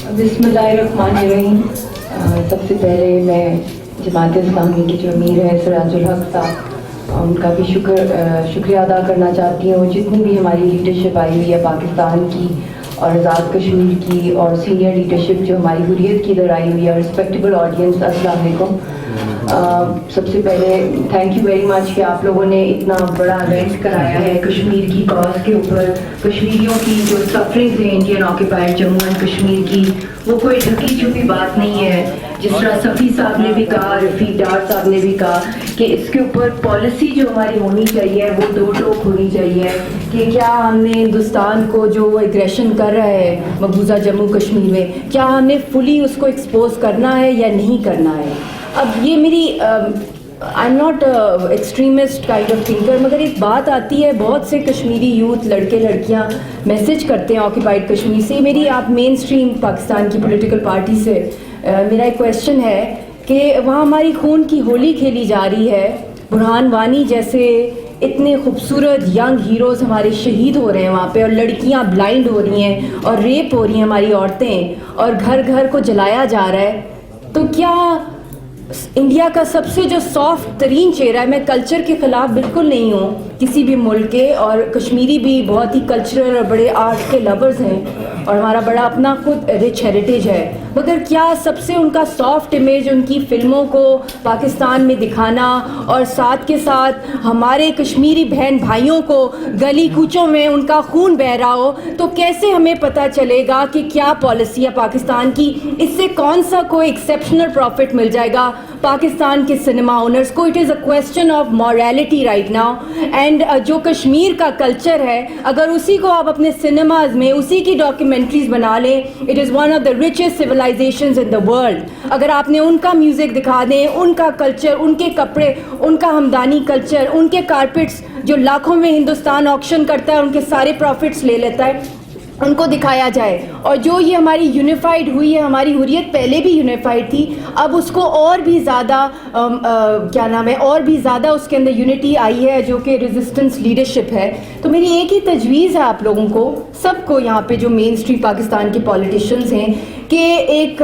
بسم اللہ الرحمن الرحیم. سب سے پہلے میں جماعت اسلامی کے جو امیر ہیں سراج الحق صاحب ان کا بھی شکریہ ادا کرنا چاہتی ہوں. جتنی بھی ہماری لیڈرشپ آئی ہوئی ہے پاکستان کی اور آزاد کشمیر کی اور سینئر لیڈرشپ جو ہماری حریت کی ادھر آئی ہوئی ہے, رسپیکٹیبل آڈینس, السلام علیکم. سب سے پہلے تھینک یو ویری مچ کہ آپ لوگوں نے اتنا بڑا ایونٹ کرایا ہے کشمیر کی کاز کے اوپر. کشمیریوں کی جو سفرنگز ہیں انڈین آکیپائڈ جموں اینڈ کشمیر کی, وہ کوئی ڈھکی چھپی بات نہیں ہے. جس طرح صفی صاحب نے بھی کہا, رفیق ڈار صاحب نے بھی کہا کہ اس کے اوپر پالیسی جو ہماری ہونی چاہیے وہ دو ٹوک ہونی چاہیے کہ کیا ہم نے ہندوستان کو جو ایگریشن کر رہا ہے مقبوضہ جموں کشمیر میں, کیا ہم نے فلی اس کو ایکسپوز کرنا ہے یا نہیں کرنا ہے. اب یہ میری I am not extremist kind of thinker, مگر ایک بات آتی ہے, بہت سے کشمیری یوتھ لڑکے لڑکیاں میسج کرتے ہیں آکیپائڈ کشمیر سے. میری آپ مین اسٹریم پاکستان کی پولیٹیکل پارٹی سے میرا ایک کویشچن ہے کہ وہاں ہماری خون کی ہولی کھیلی جا رہی ہے. برہان وانی جیسے اتنے خوبصورت ینگ ہیروز ہمارے شہید ہو رہے ہیں وہاں پہ, اور لڑکیاں بلائنڈ ہو رہی ہیں اور ریپ ہو رہی ہیں ہماری عورتیں, اور گھر گھر کو جلایا جا رہا ہے. تو کیا انڈیا کا سب سے جو سافٹ ترین چہرہ ہے, میں کلچر کے خلاف بالکل نہیں ہوں کسی بھی ملک کے, اور کشمیری بھی بہت ہی کلچرل اور بڑے آرٹ کے لورز ہیں اور ہمارا بڑا اپنا خود رچ ہیریٹیج ہے, مگر کیا سب سے ان کا سافٹ امیج ان کی فلموں کو پاکستان میں دکھانا اور ساتھ کے ساتھ ہمارے کشمیری بہن بھائیوں کو گلی کوچوں میں ان کا خون بہہ رہا ہو, تو کیسے ہمیں پتہ چلے گا کہ کیا پالیسی ہے پاکستان کی؟ اس سے کون سا کوئی ایکسیپشنل پروفٹ مل جائے گا پاکستان کے سنیما اونرز کو؟ It is a question of morality right now. And جو کشمیر کا کلچر ہے, اگر اسی کو آپ اپنے سنیماز میں اسی کی ڈاکیومنٹریز بنا لیں, it is one of the richest civilisations in the world. اگر آپ نے ان کا میوزک دکھا دیں, ان کا کلچر, ان کے کپڑے, ان کا ہمدانی کلچر, ان کے کارپٹس جو لاکھوں میں ہندوستان آکشن کرتا ہے, ان کے سارے پروفٹس لے لیتا ہے, ان کو دکھایا جائے. اور جو یہ ہماری یونیفائڈ ہوئی ہے, ہماری حریت پہلے بھی یونیفائڈ تھی, اب اس کو اور بھی زیادہ کیا نام ہے, اور بھی زیادہ اس کے اندر یونٹی آئی ہے جو کہ ریزسٹنس لیڈرشپ ہے. تو میری ایک ہی تجویز ہے آپ لوگوں کو, سب کو یہاں پہ جو مین اسٹریم پاکستان کے پولیٹیشنز ہیں, کہ ایک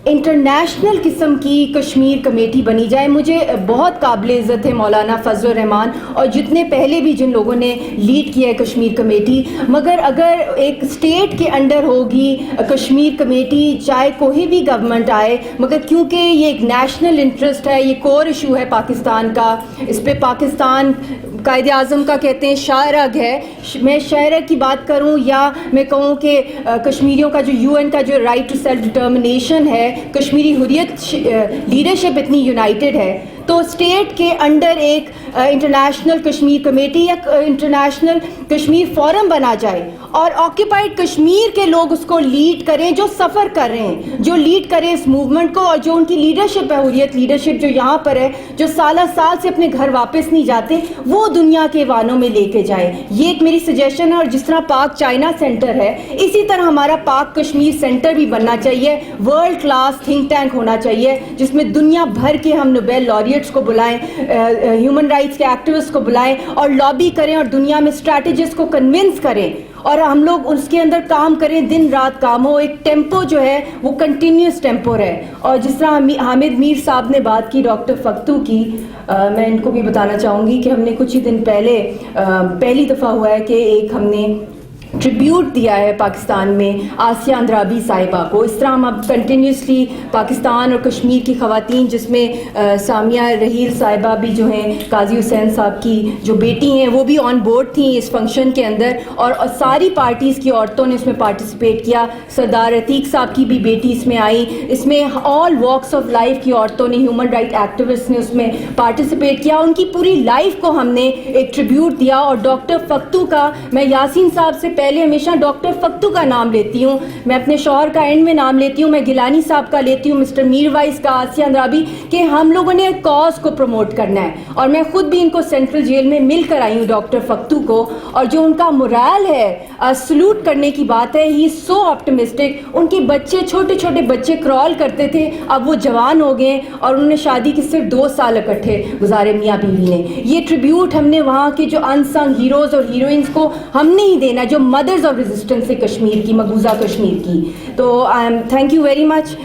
انٹرنیشنل قسم کی کشمیر کمیٹی بنی جائے. مجھے بہت قابل عزت ہے مولانا فضل الرحمان اور جتنے پہلے بھی جن لوگوں نے لیڈ کیا ہے کشمیر کمیٹی, مگر اگر ایک اسٹیٹ کے انڈر ہوگی کشمیر کمیٹی, چاہے کوئی بھی گورنمنٹ آئے, مگر کیونکہ یہ ایک نیشنل انٹرسٹ ہے, یہ کور ایشو ہے پاکستان کا, اس پہ پاکستان قائد اعظم کا کہتے ہیں شاہرگ ہے. میں شاہرگ کی بات کروں یا میں کہوں کہ کشمیریوں کا جو UN کا جو رائٹ ٹو سیلف ڈٹرمنیشن ہے, کشمیری حریت لیڈرشپ اتنی یونائٹڈ ہے, تو اسٹیٹ کے انڈر ایک انٹرنیشنل کشمیر کمیٹی یا انٹرنیشنل کشمیر فورم بنا جائے, اور آکیپائڈ کشمیر کے لوگ اس کو لیڈ کریں, جو سفر کر رہے ہیں, جو لیڈ کریں اس موومنٹ کو, اور جو ان کی لیڈرشپ ہے, حریت لیڈرشپ جو یہاں پر ہے, جو سالہ سال سے اپنے گھر واپس نہیں جاتے, وہ دنیا کے وانوں میں لے کے جائیں. یہ ایک میری سجیشن ہے. اور جس طرح پاک چائنا سینٹر ہے, اسی طرح ہمارا پاک کشمیر سینٹر بھی بننا چاہیے. ورلڈ کلاس تھنک ٹینک ہونا چاہیے جس میں دنیا بھر کے ہم نوبیل لوریٹس کو بلائیں, ہیومن رائٹس کے ایکٹیوسٹ کو بلائیں اور لابی کریں, اور دنیا میں اسٹریٹجسٹ کو کنونس کریں, اور ہم لوگ اس کے اندر کام کریں, دن رات کام ہو. ایک ٹیمپو جو ہے وہ کنٹینیوس ٹیمپو ہے. اور جس طرح حامد میر صاحب نے بات کی ڈاکٹر فختو کی, میں ان کو بھی بتانا چاہوں گی کہ ہم نے کچھ ہی دن پہلے پہلی دفعہ ہوا ہے کہ ایک ہم نے ٹریبیوٹ دیا ہے پاکستان میں آسیہ اندرابی صاحبہ کو. اس طرح ہم اب کنٹینیوسلی پاکستان اور کشمیر کی خواتین, جس میں سامیہ رحیل صاحبہ بھی جو ہیں, قاضی حسین صاحب کی جو بیٹی ہیں, وہ بھی آن بورڈ تھیں اس فنکشن کے اندر, اور ساری پارٹیز کی عورتوں نے اس میں پارٹیسپیٹ کیا. سردار عتیق صاحب کی بھی بیٹی اس میں آئی, اس میں آل واکس آف لائف کی عورتوں نے, ہیومن رائٹ ایکٹیوسٹ نے اس میں پارٹیسپیٹ کیا. ان کی پوری لائف کو ہم نے ایک ٹریبیوٹ دیا. اور ڈاکٹر فختو کا, میں یاسین صاحب سے پہلے ہمیشہ ڈاکٹر فختو کا نام لیتی ہوں, میں اپنے شوہر کا اینڈ میں نام لیتی ہوں, میں گیلانی صاحب کا لیتی ہوں, مسٹر میر وائس کا, آسیہ اندرابی, کہ ہم لوگوں نے کاز کو پروموٹ کرنا ہے. اور میں خود بھی ان کو سینٹرل جیل میں مل کر آئی ہوں ڈاکٹر فختو کو, اور جو ان کا مورال ہے سلوٹ کرنے کی بات ہے. ہی سو آپٹمسٹک. ان کے بچے, چھوٹے چھوٹے بچے کرال کرتے تھے, اب وہ جوان ہو گئے, اور انہوں نے شادی کی صرف 2 سال اکٹھے گزارے میاں بیوی نے. یہ ٹریبیوٹ ہم نے وہاں کے جو انسنگ ہیروز اور ہیروئنس کو ہم نے ہی دینا, جو مدرز آف ریزسٹنس ہے کشمیر کی, مقبوضہ کشمیر کی. تو تھینک یو ویری مچ.